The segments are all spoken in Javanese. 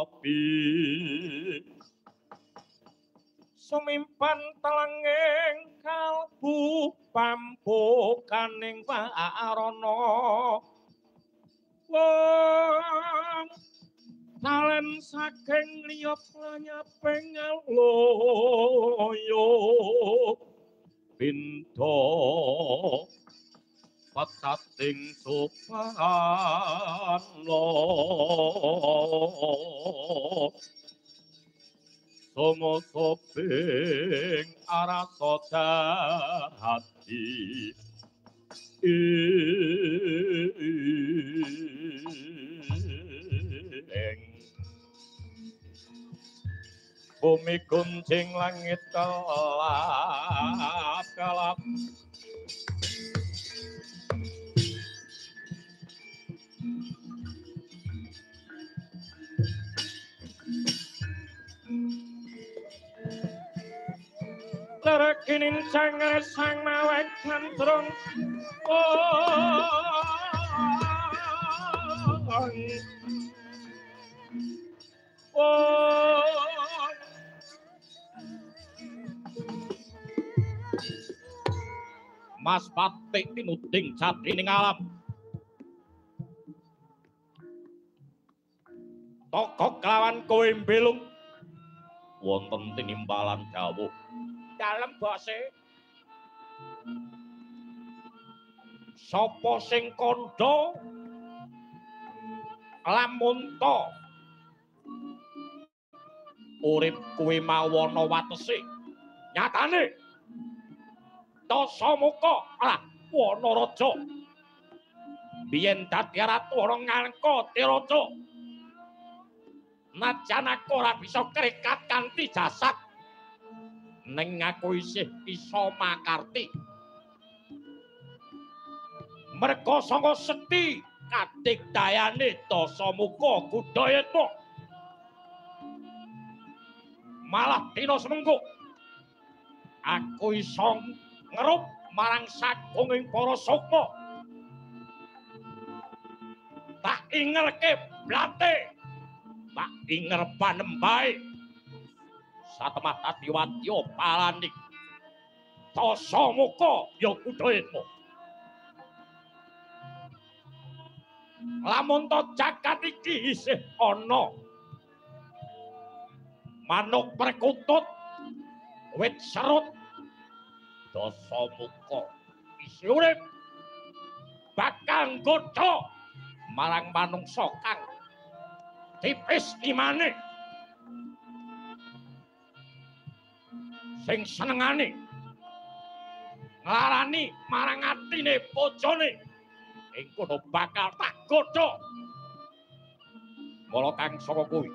ngopi sumimpan telenging kalbu pampukaning warana wong talen saking liya planyaping loyo pinto patating sopan lo somo soping arasota hati bumi kuncing langit kelap-kelap Lerekinin sangar sang mawek kantrong Mas Patik tinuding jatining alam tokok kelawan kowe mbelung wonten tinimbalan dawuh dalem bose sapa sing kandha lamun to urip kuwi mawana watese nyatane Dasamuka lah Wanaraja biyen dadi ratu ana ngangka tiraja najan aku ora bisa krikat kanthi jasad ning aku isih bisa makarti merga sanga sekti kadigdayane Dasamuka Gudayatma malah dina semengko aku iso ngerup marang sagunging para sukma tak ingerke blate tak inger panembahe satemah Adiwatya palanik Dasamuka ya Gudayatma lamun to jagat iki isih ana manuk perkutut wit serut Dasamuka isih urip bakal nggodha marang manungsa kang tipis imane sing senengane nglarani marang atine bojone ing kono bakal tak godha mula kang saka kuwi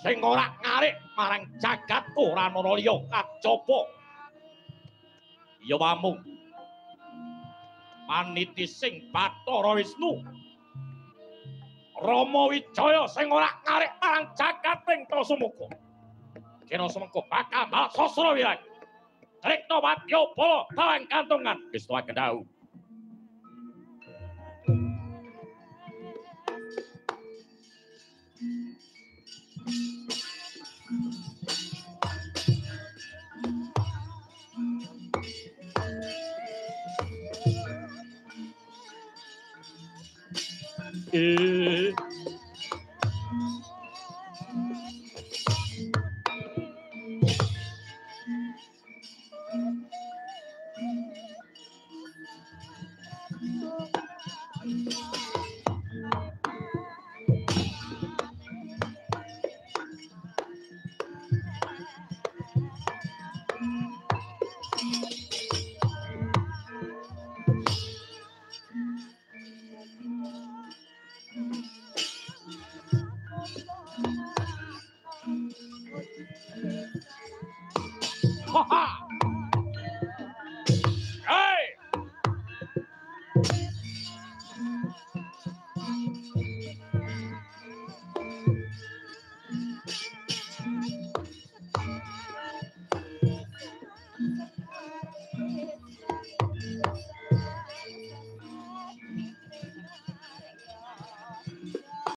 sing ora ngarik marang jagat ora ana liya kajaba ya wamung maniti sing Bathara Wisnu Rama Wijaya sing ora ngarik marang jagat ing Dasamuka kira semengko bakal sasra wirang Trikna Wadyabala tawang kantongan wis tuwa kendhau